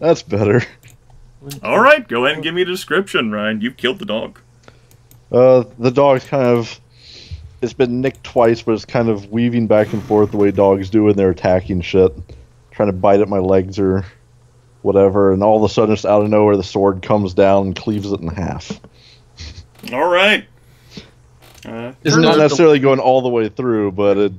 That's better. Alright, go ahead and give me a description, Ryan. You've killed the dog. The dog's kind of... It's been nicked twice, but it's kind of weaving back and forth the way dogs do when they're attacking shit. Trying to bite at my legs or whatever, and all of a sudden, just out of nowhere, the sword comes down and cleaves it in half. Alright. It's not necessarily going all the way through, but it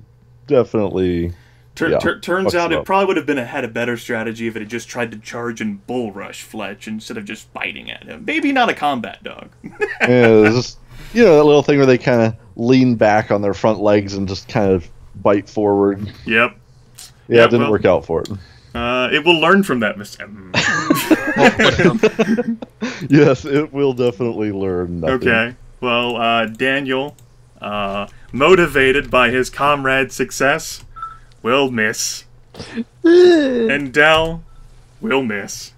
definitely... Turns out it probably would have had a better strategy if it had just tried to charge and bull rush Fletch instead of just biting at him. Maybe not a combat dog. Yeah, it's just, that little thing where they kind of lean back on their front legs and just kind of bite forward. Yep. Yeah, it didn't work out for it. It will learn from that mistake. Yes, it will definitely learn nothing. Okay. Well, Daniel, motivated by his comrade's success, will miss. And Dell will miss.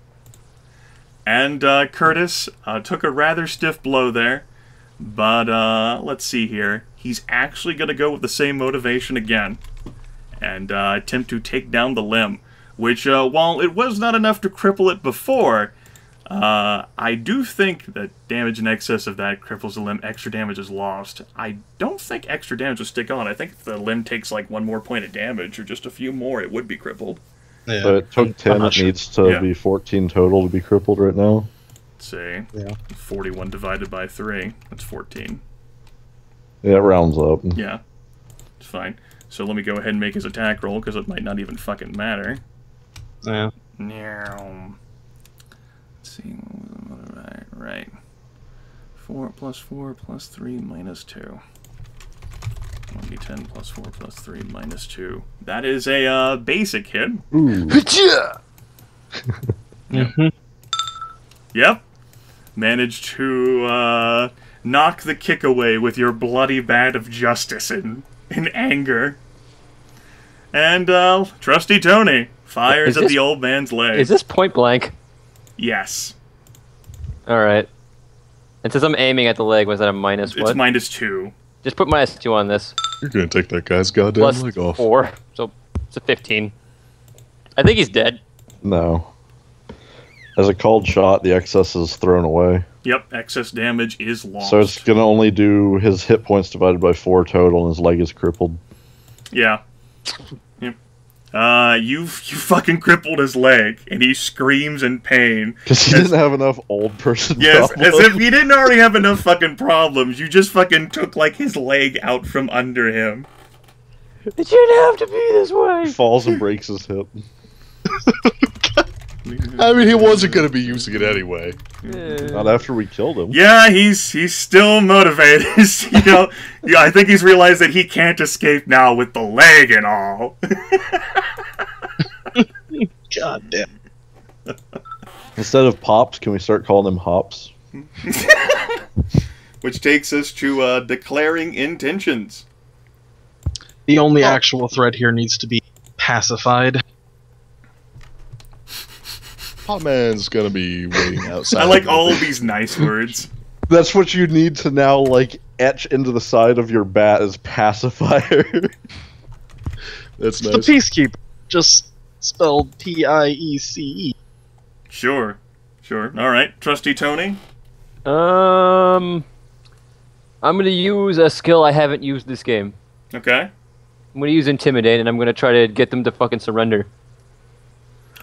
And Curtis took a rather stiff blow there. But let's see here. He's actually going to go with the same motivation again. And attempt to take down the limb. Which, while it was not enough to cripple it before, I do think that damage in excess of that cripples the limb. Extra damage is lost. I don't think extra damage will stick on. I think if the limb takes like 1 more point of damage, or just a few more, it would be crippled. Yeah. So it took 10, it needs to be 14 total to be crippled right now. Let's see. Yeah. 41 divided by 3. That's 14. Yeah, it rounds up. Yeah. It's fine. So let me go ahead and make his attack roll, because it might not even fucking matter. Yeah. Let's see. Right. 4 plus 4 plus 3 minus 2. 1d10 plus 4 plus 3 minus 2. That is a basic hit. Ooh. Yep. Managed to knock the kick away with your bloody bat of justice in anger. And Trusty Tony fires at the old man's leg. Is this point blank? Yes. Alright. And since I'm aiming at the leg, was that a minus what? It's minus 2. Just put minus 2 on this. You're gonna take that guy's goddamn Plus leg off. 4, so it's a 15. I think he's dead. No. As a called shot, the excess is thrown away. Yep, excess damage is lost. So it's gonna only do his hit points divided by 4 total, and his leg is crippled. Yeah. Yep. You fucking crippled his leg, and he screams in pain. Because he didn't have enough old person Yes, problems. as if he didn't already have enough fucking problems. You just fucking took, like, his leg out from under him. It shouldn't have to be this way! He falls and breaks his hip. I mean, he wasn't going to be using it anyway. Not after we killed him. Yeah, he's still motivated. I think he's realized that he can't escape now with the leg and all. God damn. Instead of Pops, can we start calling him Hops? Which takes us to declaring intentions. The only actual threat here needs to be pacified. Potman's going to be waiting outside. I like all of these nice words. That's what you need to now, like, etch into the side of your bat as pacifier. That's The nice. Peacekeeper, just spelled P-I-E-C-E. Sure. Alright, Trusty Tony? I'm gonna use a skill I haven't used this game. Okay. I'm gonna use Intimidate, and I'm gonna try to get them to fucking surrender.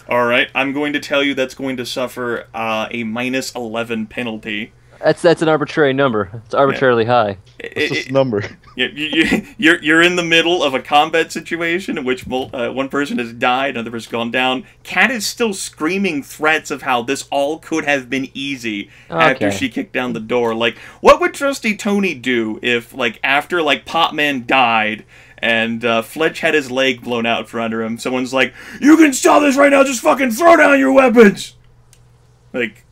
Alright, I'm going to tell you that's going to suffer a minus 11 penalty. That's an arbitrary number. It's arbitrarily high. It's just a number. You're in the middle of a combat situation in which one person has died, another person's gone down. Kat is still screaming threats of how this all could have been easy after she kicked down the door. Like, what would Trusty Tony do if, like, after, like, Potman died and Fletch had his leg blown out from under him, someone's like, "You can stop this right now, just fucking throw down your weapons!" Like...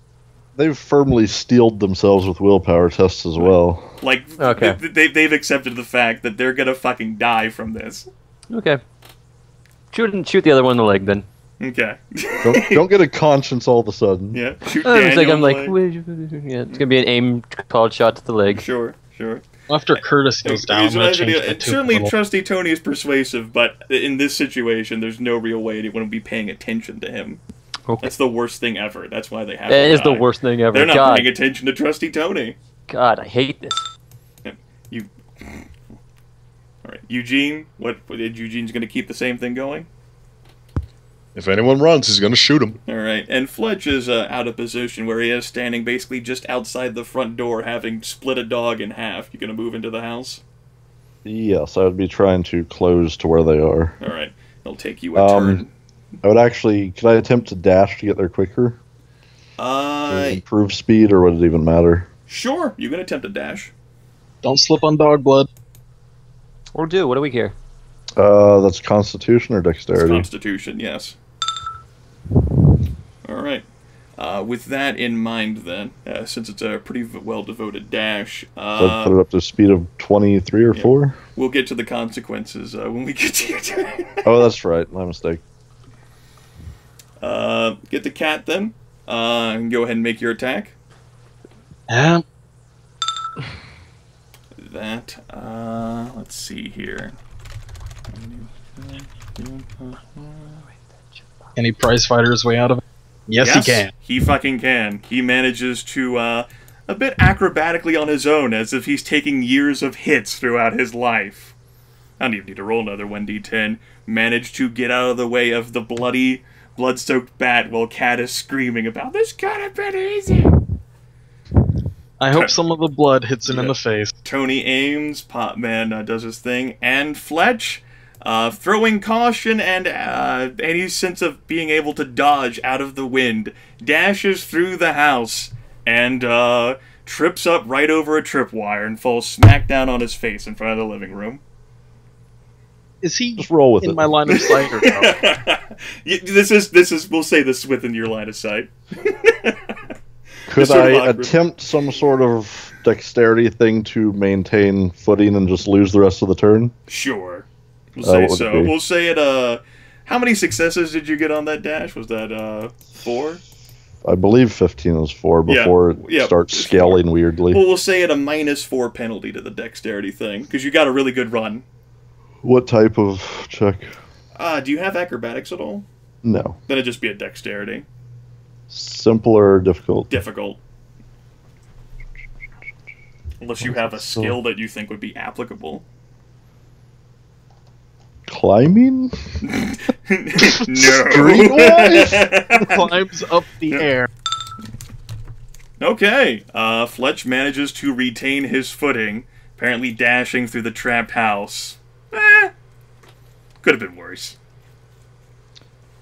They've firmly steeled themselves with willpower tests as well. Like, they've accepted the fact that they're gonna fucking die from this. Okay. Shoot the other one in the leg, then. Okay. don't get a conscience all of a sudden. Yeah, shoot Daniel I'm like, yeah, it's gonna be an aim called shot to the leg. Sure. After Curtis goes down, I'm gonna change that to certainly little. Trusty Tony is persuasive, but in this situation, there's no real way anyone would be paying attention to him. Okay. That's the worst thing ever. That's why they have That to is the die. worst thing ever. They're not God. paying attention to Trusty Tony. God, I hate this. You. All right, Eugene. What? Eugene's going to keep the same thing going. If anyone runs, he's gonna shoot him. All right, and Fletch is out of position where he is standing basically just outside the front door, having split a dog in half. You gonna move into the house? Yes, I would be trying to close to where they are. All right, it'll take you a turn. I would actually. Could I attempt to dash to get there quicker? Improve speed, or would it even matter? Sure, you can attempt a dash. Don't slip on dog blood. Or do, what do we care? That's Constitution or It's Dexterity? Constitution, yes. All right. With that in mind, then, since it's a pretty well-devoted dash, So I'd put it up to a speed of 23 or 4? we'll get to the consequences when we get to your turn. Oh, that's right. My mistake. Get the cat, then, and go ahead and make your attack. Yeah. That, let's see here. Can he prize fighter his way out of it? Yes, he can. He fucking can. He manages to, a bit acrobatically on his own, as if he's taking years of hits throughout his life. I don't even need to roll another 1d10. Managed to get out of the way of the bloody, blood-soaked bat while Cat is screaming about, "This could have been easy!" I hope some of the blood hits him in the face. Tony aims, Potman does his thing, and Fletch, throwing caution and any sense of being able to dodge out of the wind, dashes through the house and trips up right over a tripwire and falls smack down on his face in front of the living room. Is he Just roll with in it. my line of sight or no? This is. We'll say this is within your line of sight. Could sort of I awkward. attempt some sort of dexterity thing to maintain footing and just lose the rest of the turn? Sure. We'll What say would it so. be? We'll say it. How many successes did you get on that dash? Was that 4? I believe 15 is 4 before yeah, it starts it's scaling weirdly. Well, we'll say it a -4 penalty to the dexterity thing because you got a really good run. What type of check? Do you have acrobatics at all? No. Then it'd just be a dexterity. Simple or difficult? Difficult. Unless you have a skill that you think would be applicable. Climbing? No. Streetwise? Climbs up the air. Okay. Fletch manages to retain his footing, apparently dashing through the trapped house. Could have been worse.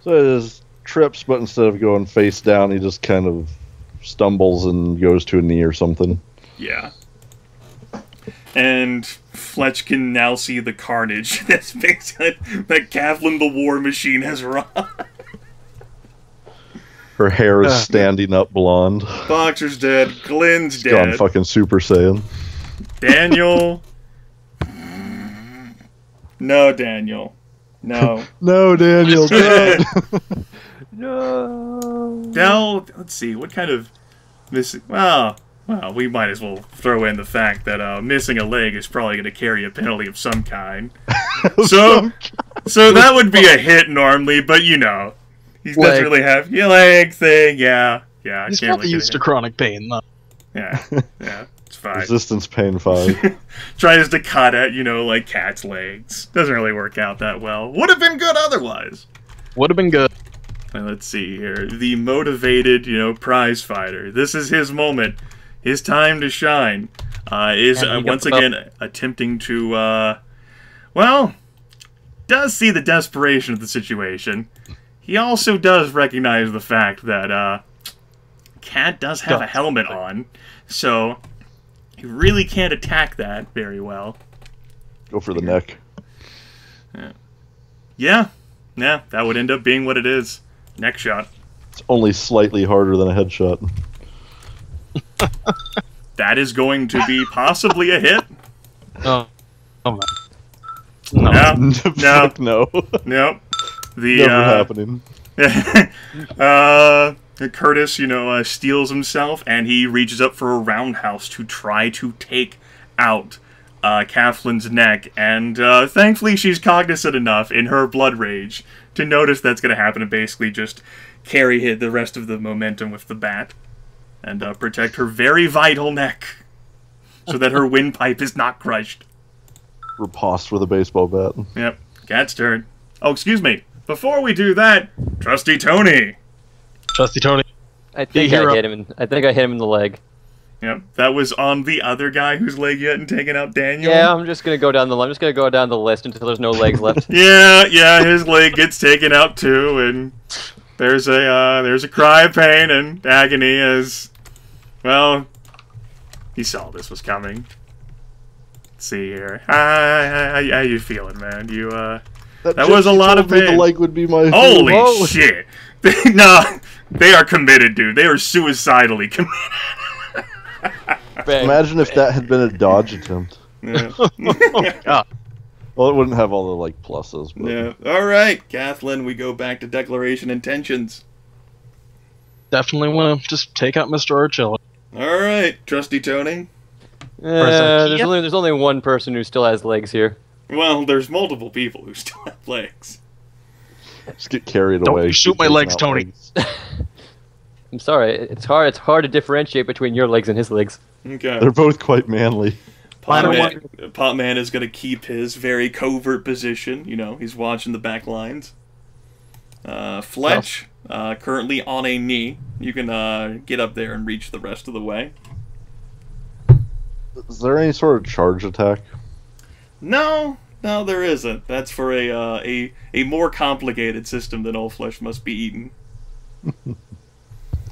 So it is trips, but instead of going face down, he just kind of stumbles and goes to a knee or something. Yeah. And Fletch can now see the carnage that's basically that Kathlyn the War Machine has wrought. Her hair is standing up blonde. Boxer's dead. Glenn's Gone dead. fucking Super Saiyan. Daniel. No, Daniel. No. No, Daniel, don't. No. Now, let's see. What kind of missing? Well, we might as well throw in the fact that missing a leg is probably going to carry a penalty of some kind. So that would be a hit normally, but you know, he doesn't Leg. really have your leg thing. Yeah. He's can't probably really used get to chronic pain, though. a hit. Yeah, it's fine. Resistance pain 5. Tries to cut at, like Cat's legs. Doesn't really work out that well. Would have been good otherwise. Would have been good. Let's see here. The motivated, prize fighter. This is his moment. His time to shine. Is And he once got- again attempting to, does see the desperation of the situation. He also does recognize the fact that, Cat does have a helmet on, so he really can't attack that very well. Go for the neck. Yeah, that would end up being what it is. Neck shot. It's only slightly harder than a headshot. That is going to be possibly a hit. Oh man. No. No, Fuck no. nope. The Never happening. Curtis, steals himself and he reaches up for a roundhouse to try to take out Kathlyn's neck. And thankfully, she's cognizant enough in her blood rage to notice that's going to happen and basically just carry the rest of the momentum with the bat and protect her very vital neck so that her windpipe is not crushed. Riposte with a baseball bat. Yep, Cat's turn. Oh, excuse me. Before we do that, Trusty Tony. Trusty Tony. I think I hit him. I think I hit him in the leg. Yep, that was on the other guy whose leg you hadn't taken out, Daniel. Yeah, I'm just gonna go down the. I'm just gonna go down the list until there's no legs left. Yeah, his leg gets taken out too, and there's a cry of pain and agony as, well, he saw this was coming. Let's see here. How you feeling, man? You that was a lot of pain. The leg would be my. Holy shit! No, they are committed, dude. They are suicidally committed. Imagine if that had been a dodge attempt. Yeah. God. Well, it wouldn't have all the like pluses. But... Yeah. All right, Kathlyn. We go back to declaration intentions. Definitely want to just take out Mr. Archilla. All right, Trusty Tony. There's only one person who still has legs here. Well, there's multiple people who still have legs. Just get carried Don't away. you shoot my legs, Tony. I'm sorry. It's hard to differentiate between your legs and his legs. Okay. They're both quite manly. Potman is going to keep his very covert position. You know, he's watching the back lines. Fletch, currently on a knee. You can get up there and reach the rest of the way. Is there any sort of charge attack? No, there isn't. That's for a more complicated system than all flesh must be eaten.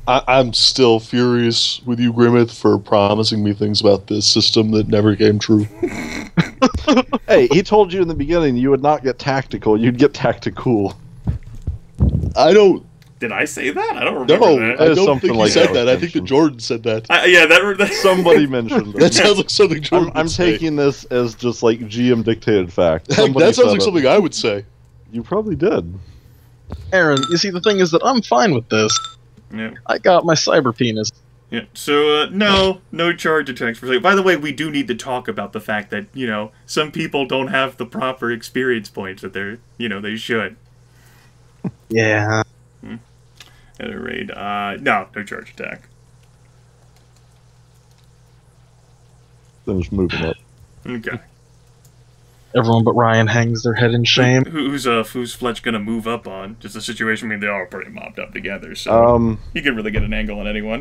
I'm still furious with you, Grimith, for promising me things about this system that never came true. Hey, he told you in the beginning you would not get tactical, you'd get tactical. I don't... Did I say that? I don't remember No, that. I don't something think he like said that that. was I think that mentioned. Jordan said that. Yeah, that Somebody mentioned it. That sounds like something Jordan I'm would say. taking this as just like GM dictated fact. Heck, Somebody that sounds said like it. something I would say. You probably did. Aaron, you see, the thing is that I'm fine with this. Yeah. I got my cyber penis. Yeah. So no charge attacks per se. By the way, we do need to talk about the fact that some people don't have the proper experience points that they should. Yeah. At a raid, no charge attack. Then just moving up. Okay. Everyone but Ryan hangs their head in shame. Who's Fletch gonna move up on? Just a situation. I mean, they all pretty mobbed up together, so he can really get an angle on anyone.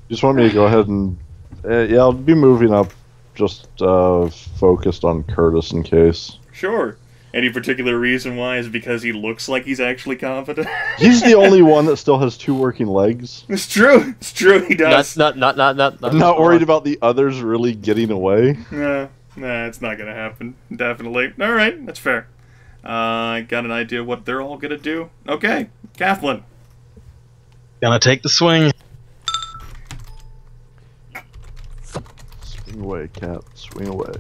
You just want me to go ahead and yeah, I'll be moving up. Just focused on Curtis in case. Sure. Any particular reason why? Is it because he looks like he's actually confident? He's the only one that still has 2 working legs. It's true. It's true. He does. Not. I'm not worried about the others really getting away. Nah, it's not gonna happen. Definitely. All right, that's fair. I got an idea what they're all gonna do. Okay, Kathlyn. Gonna take the swing. Swing away, cat. Swing away.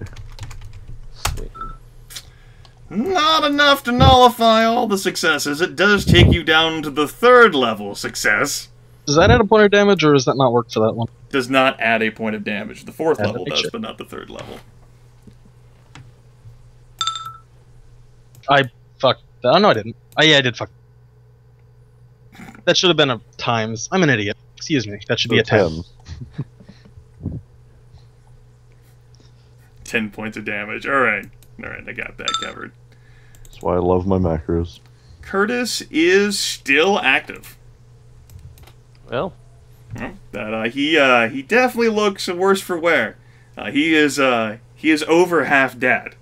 Not enough to nullify all the successes. It does take you down to the 3rd level success. Does that add a point of damage, or does that not work for that one? Does not add a point of damage. The 4th Add level the does, picture. but not the 3rd level. I fucked. Oh, no, I didn't. Oh, yeah, I did fuck. That should have been a times. I'm an idiot. Excuse me. That should be a 10. 10 points of damage. Alright, I got that covered. That's why I love my macros. Curtis is still active. Well, He definitely looks worse for wear. He is over half dead.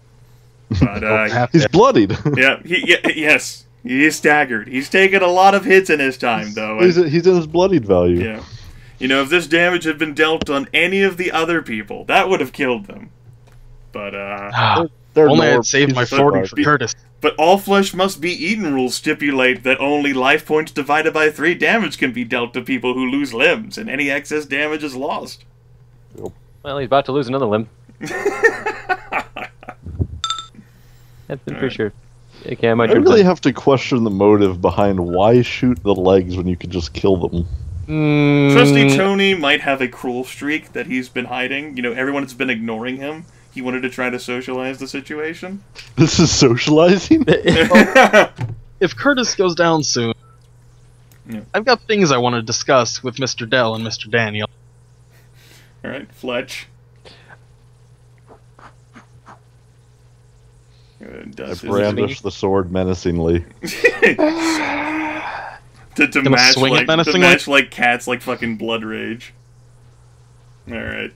But He's bloodied. yes, he is staggered. He's taken a lot of hits in his time, though. He's in his bloodied value. Yeah, if this damage had been dealt on any of the other people, that would have killed them. But They're Only more I'd saved my pieces 40 of for art. Curtis. But all flesh must be eaten rules stipulate that only life points divided by 3 damage can be dealt to people who lose limbs, and any excess damage is lost. well, he's about to lose another limb. That's for sure. Okay, my I turn. really have to question the motive behind why shoot the legs when you could just kill them. Trusty Tony might have a cruel streak that he's been hiding. Everyone has been ignoring him. He wanted to try to socialize the situation. This is socializing? If Curtis goes down soon, I've got things I want to discuss with Mr. Dell and Mr. Daniel. Alright, Fletch. I brandish the sword menacingly. to match like cats like fucking blood rage. Alright.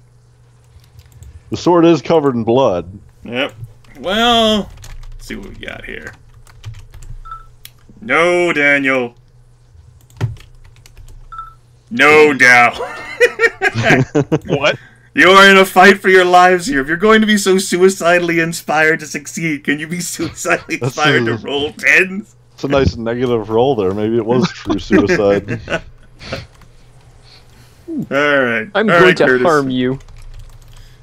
The sword is covered in blood. Yep. Well, let's see what we got here. No, Daniel. No, Dow. What? You are in a fight for your lives here. If you're going to be so suicidally inspired to succeed, can you be suicidally inspired to roll 10s? It's a nice negative roll there. Maybe it was true suicide. Alright. I'm going to harm you.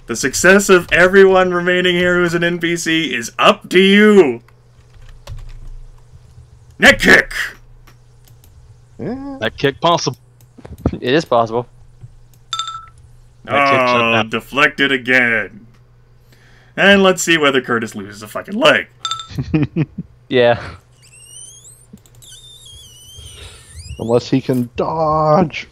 The success of everyone remaining here who's an NPC is up to you. Neck kick! Yeah. That kick possible. It is possible. Oh, deflected again. And let's see whether Curtis loses a fucking leg. Yeah. Unless he can dodge.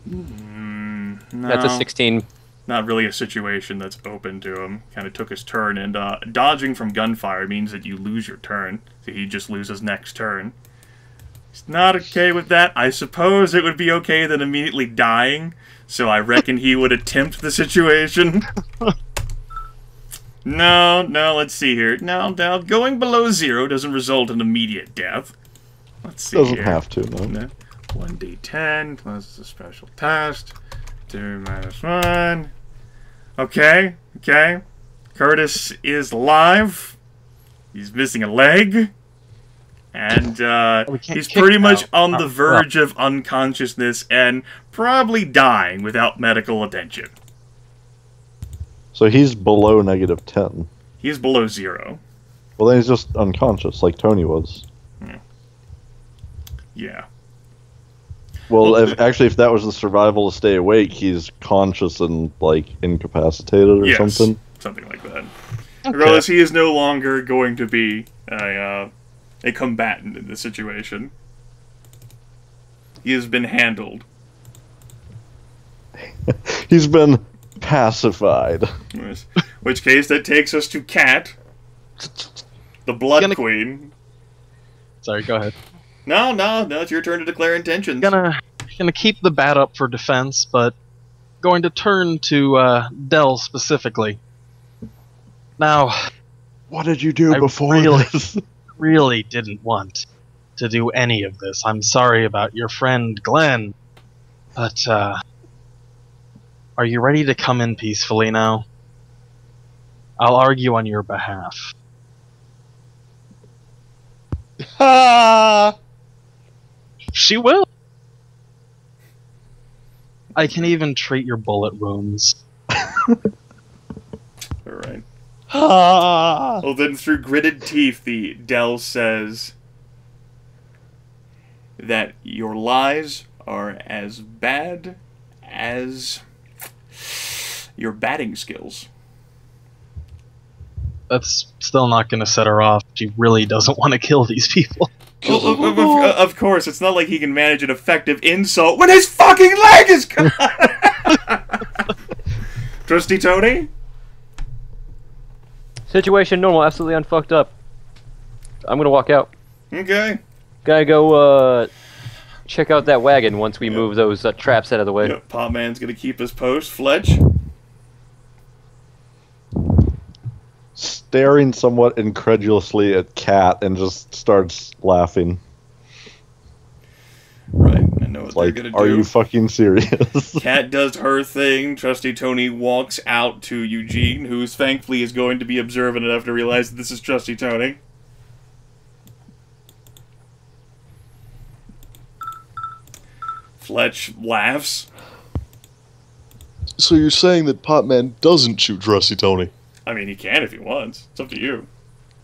No, That's a 16. not really a situation that's open to him. Kind of took his turn, and dodging from gunfire means that you lose your turn. So he just loses next turn. He's not okay with that. I suppose it would be okay then immediately dying. So I reckon he would attempt the situation. No, let's see here. No, going below 0 doesn't result in immediate death. Let's see Doesn't here. have to, no. 1d10 plus the special test. 2 minus 1. Okay. Curtis is alive. He's missing a leg. And he's pretty much on the verge of unconsciousness and probably dying without medical attention. So he's below -10. He's below 0. Well, then he's just unconscious, like Tony was. Yeah. Well, if that was the survival to stay awake, he's conscious and, like, incapacitated or something. Something like that. Okay. Regardless, he is no longer going to be a combatant in this situation. He has been handled. He's been pacified. Yes. Which case, that takes us to Kat, the Blood Queen. Sorry, go ahead. No, it's your turn to declare intentions. Gonna keep the bat up for defense, but going to turn to Dell specifically. Now, what did you do before this? Really didn't want to do any of this. I'm sorry about your friend Glenn, but are you ready to come in peacefully now? I'll argue on your behalf. She will. I can even treat your bullet wounds. Alright. Well, then, through gritted teeth, the Dell says that your lies are as bad as your batting skills. That's still not going to set her off. She really doesn't want to kill these people. Of course, it's not like he can manage an effective insult when his fucking leg is gone! Trusty Tony? Situation normal, absolutely unfucked up. I'm gonna walk out. Okay. Gotta go, check out that wagon once we move those traps out of the way. Yep, Potman's gonna keep his post. Fletch? Staring somewhat incredulously at Kat and just starts laughing. Right, I know what like, they're gonna do. Are you fucking serious? Kat does her thing. Trusty Tony walks out to Eugene, who thankfully is going to be observant enough to realize that this is Trusty Tony. Fletch laughs. So you're saying that Potman doesn't shoot Trusty Tony? I mean, he can if he wants. It's up to you.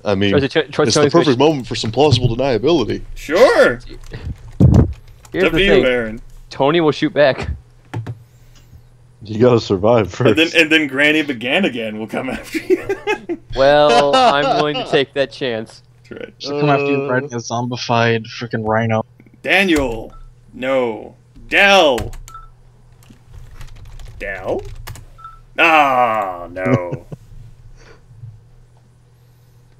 I mean, Trusty it's the perfect moment for some plausible deniability. Sure! Here's Up the to you, thing. Baron. Tony will shoot back. You gotta survive first. And then Granny MacGannigan will come after you. Well, I'm willing to take that chance. That's right. She'll come after you riding a zombified freaking rhino. Daniel! No. Dell! Dell? Ah, no.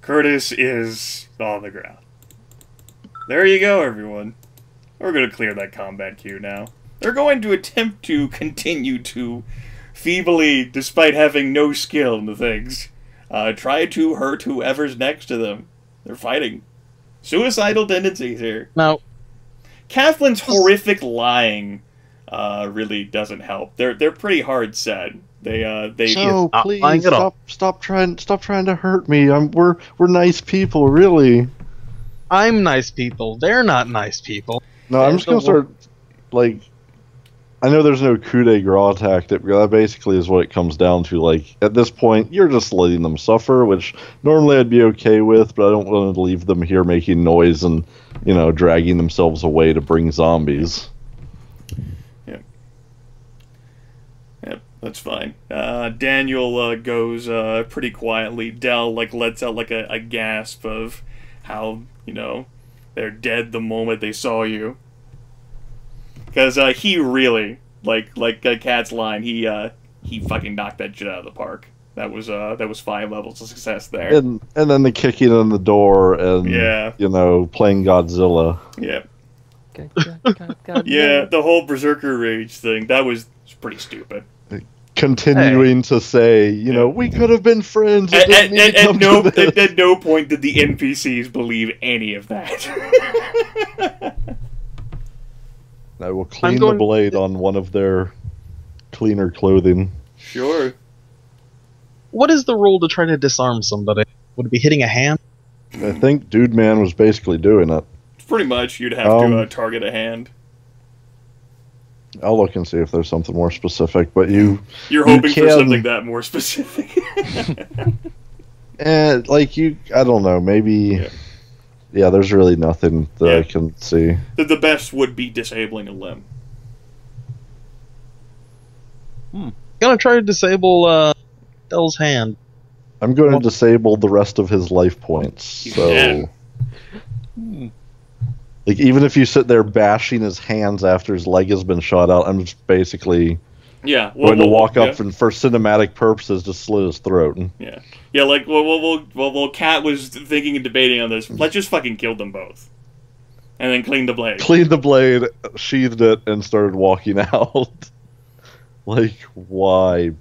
Curtis is on the ground. There you go, everyone. We're going to clear that combat queue now. They're going to attempt to continue to feebly, despite having no skill in the things, try to hurt whoever's next to them. They're fighting. Suicidal tendencies here. Now, Kathlyn's horrific lying really doesn't help. They're pretty hard set. They So not please lying at all. stop trying to hurt me. We're nice people, really. I'm nice people. They're not nice people. No, I'm just gonna start like. I know there's no coup de grace tactic, but that basically is what it comes down to. Like, at this point, you're just letting them suffer, which normally I'd be okay with, but I don't want to leave them here making noise and, dragging themselves away to bring zombies. Yep. Yep, that's fine. Daniel goes pretty quietly. Dell, lets out, a gasp of how, they're dead the moment they saw you. Because he really, like Cat's line, he fucking knocked that shit out of the park. That was 5 levels of success there. And then the kicking in the door and playing Godzilla. Yeah. Yeah, the whole Berserker Rage thing, that was pretty stupid. Continuing to say, we could have been friends. At no point did the NPCs believe any of that. I will clean the blade on one of their cleaner clothing. Sure. What is the rule to try to disarm somebody? Would it be hitting a hand? I think Dude Man was basically doing it. Pretty much, you'd have to target a hand. I'll look and see if there's something more specific, but you're hoping for something that more specific. And I don't know, maybe. Yeah, there's really nothing that I can see. The best would be disabling a limb. Gonna try to disable Dell's hand. I'm going to disable the rest of his life points. So, even if you sit there bashing his hands after his leg has been shot out, I'm just basically going to walk up and, for cinematic purposes, just slit his throat. Yeah. Yeah, Kat was thinking and debating on this, Fletch just fucking killed them both. And then cleaned the blade. Cleaned the blade, sheathed it, and started walking out. Why?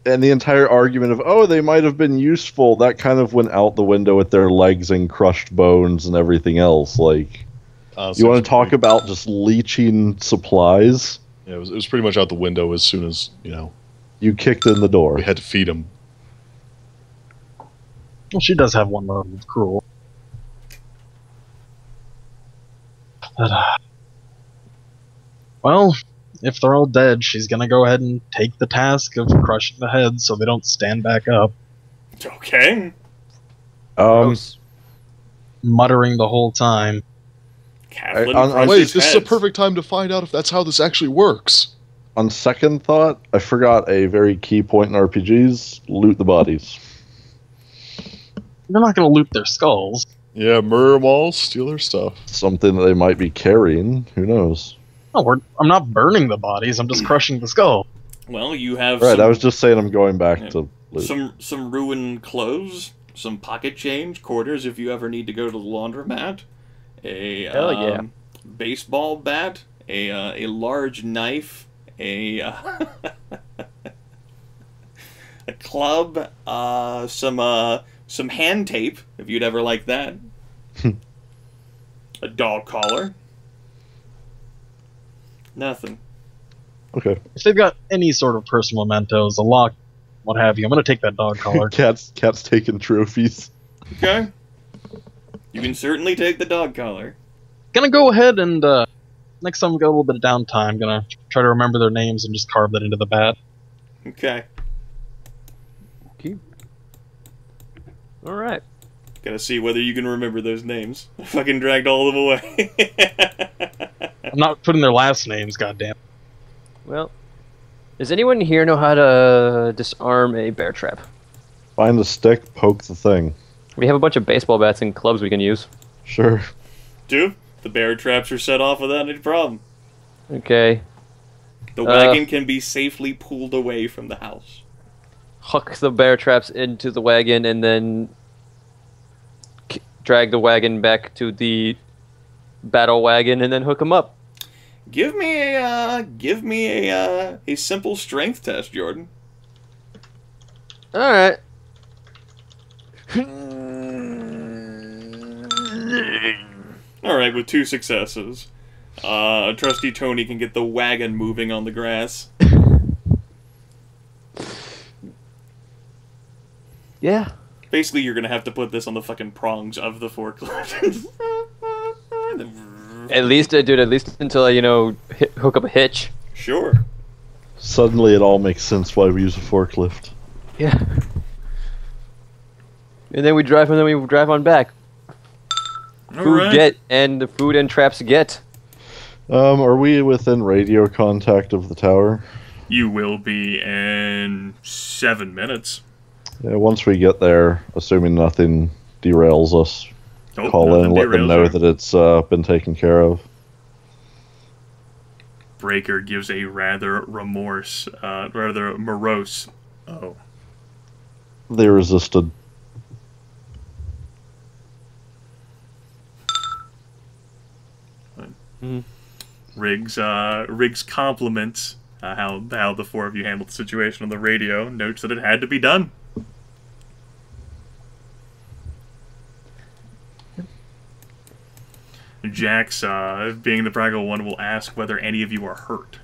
And the entire argument of, they might have been useful, that kind of went out the window with their legs and crushed bones and everything else. You want to talk about just leeching supplies? Yeah, it was pretty much out the window as soon as, You kicked in the door. we had to feed him. Well, she does have one level of cruel. But, well, if they're all dead, she's gonna go ahead and take the task of crushing the heads so they don't stand back up. Okay. Muttering the whole time. Kathlyn Wait, this is a perfect time to find out if that's how this actually works. On second thought, I forgot a very key point in RPGs: loot the bodies. They're not gonna loot their skulls. Yeah, murder them all, steal their stuff. Something that they might be carrying. Who knows? No, I'm not burning the bodies. I'm just crushing the skull. Well, you have Right, I was just saying I'm going back to loot. some ruined clothes, some pocket change, quarters if you ever need to go to the laundromat, a baseball bat, a large knife, a club, some hand tape if you'd ever like that, a dog collar. Nothing. Okay. If they've got any sort of personal mementos, a lock, what have you, I'm gonna take that dog collar. Cat's taking trophies. Okay. You can certainly take the dog collar. Gonna go ahead and next time we got a little bit of downtime, gonna try to remember their names and just carve that into the bat. Okay. Alright. Gotta see whether you can remember those names. I fucking dragged all of them away. I'm not putting their last names, goddamn. Well, does anyone here know how to disarm a bear trap? Find a stick, poke the thing. We have a bunch of baseball bats and clubs we can use. Sure. Dude, the bear traps are set off without any problem. Okay. The wagon can be safely pulled away from the house. Hook the bear traps into the wagon and then drag the wagon back to the battle wagon and then hook them up. Give me a simple strength test, Jordan. All right. All right, with 2 successes, Trusty Tony can get the wagon moving on the grass. Yeah. Basically, you're gonna have to put this on the fucking prongs of the forklift. At least, dude. At least until I, hook up a hitch. Sure. Suddenly, it all makes sense why we use a forklift. Yeah. And then we drive, on back. Food get, and the food and traps get. Are we within radio contact of the tower? You will be in 7 minutes. Yeah, once we get there, assuming nothing derails us, call in and let them know that it's been taken care of. Breaker gives a rather morose. Oh. They resisted. Riggs compliments how the 4 of you handled the situation on the radio. Notes that it had to be done. Jax, being the practical one, will ask whether any of you are hurt.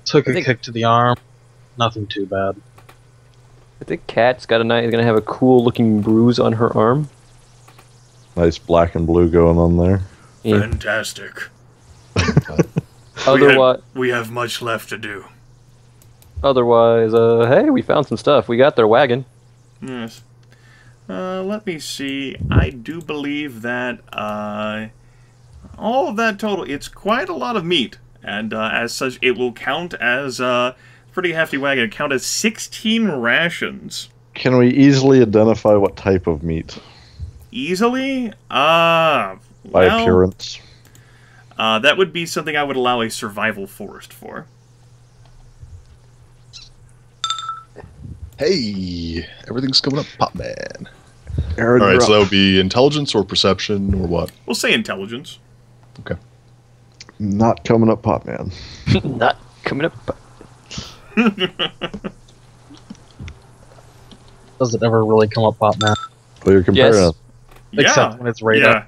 Took a kick to the arm. Nothing too bad. I think Kat's gonna have a cool looking bruise on her arm. Nice black and blue going on there. Yeah. Fantastic. Otherwise, we have much left to do. Otherwise, hey, we found some stuff. We got their wagon. Yes. Let me see. I do believe that all of that total, it's quite a lot of meat. And as such, it will count as a pretty hefty wagon. It'll count as 16 rations. Can we easily identify what type of meat? Easily? By appearance? That would be something I would allow a survival forest for. Hey, everything's coming up, Potman. Aaron, all right, so that would be intelligence or perception or what? We'll say intelligence. Okay. Not coming up, Potman. Not coming up. Does it ever really come up, Potman? Well, you're comparing Yes. us. Except when it's radar.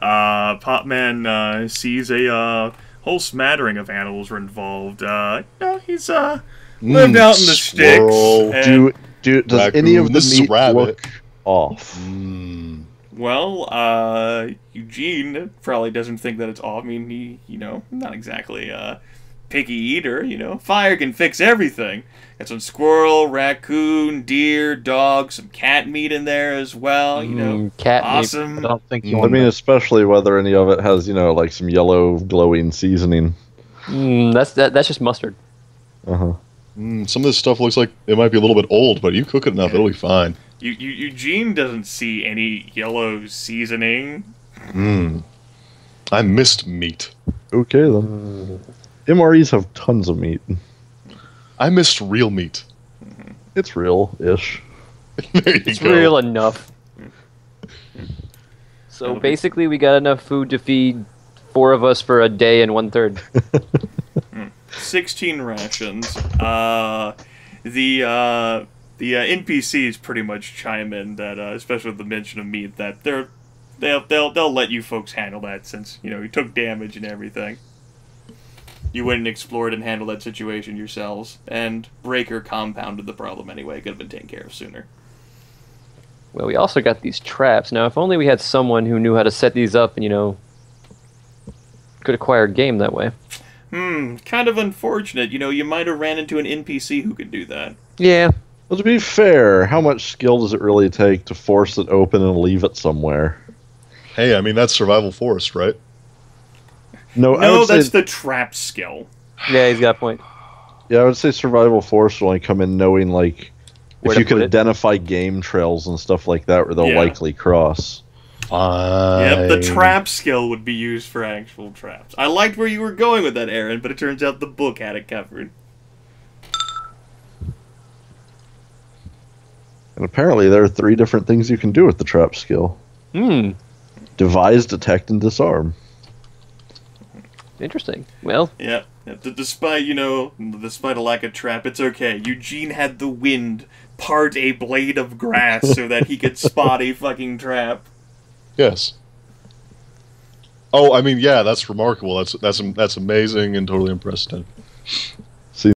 Yeah. Potman sees a whole smattering of animals were involved. He's lived out in the squirrel. sticks. And, Does raccoon, any of the this is meat rabbit. look off? well, Eugene probably doesn't think that it's off. I mean, he, not exactly a picky eater, Fire can fix everything. Got some squirrel, raccoon, deer, dog, some cat meat in there as well, Cat awesome. I don't think you I want mean, especially whether any of it has, like some yellow glowing seasoning. That's just mustard. Uh-huh. Some of this stuff looks like it might be a little bit old, but you cook it enough, it'll be fine. Eugene doesn't see any yellow seasoning. I missed meat. Okay, then. MREs have tons of meat. I missed real meat. It's real-ish. There you It's go. real enough. So basically, we got enough food to feed 4 of us for a day and 1/3. 16 rations. The NPCs pretty much chime in that, especially with the mention of meat, that they'll let you folks handle that since you took damage and everything. You went and explored and handled that situation yourselves, and Breaker compounded the problem anyway. Could have been taken care of sooner. Well, we also got these traps. Now, if only we had someone who knew how to set these up and could acquire game that way. Kind of unfortunate. You might have ran into an NPC who could do that. Yeah. Well, to be fair, how much skill does it really take to force it open and leave it somewhere? Hey, I mean, that's survival forest, right? No, that's the trap skill. Yeah, he's got a point. Yeah, I would say survival force will only come in knowing, Where if to you could put it. identify game trails and stuff like that where they'll Yeah. likely cross. Fine. Yep, the trap skill would be used for actual traps. I liked where you were going with that, Aaron, but it turns out the book had it covered. And apparently there are 3 different things you can do with the trap skill. Devise, detect, and disarm. Interesting. Well, Yeah. Despite, despite a lack of trap, it's okay. Eugene had the wind part a blade of grass so that he could spot a fucking trap. Yes. Oh, I mean, yeah, that's remarkable. That's amazing and totally unprecedented.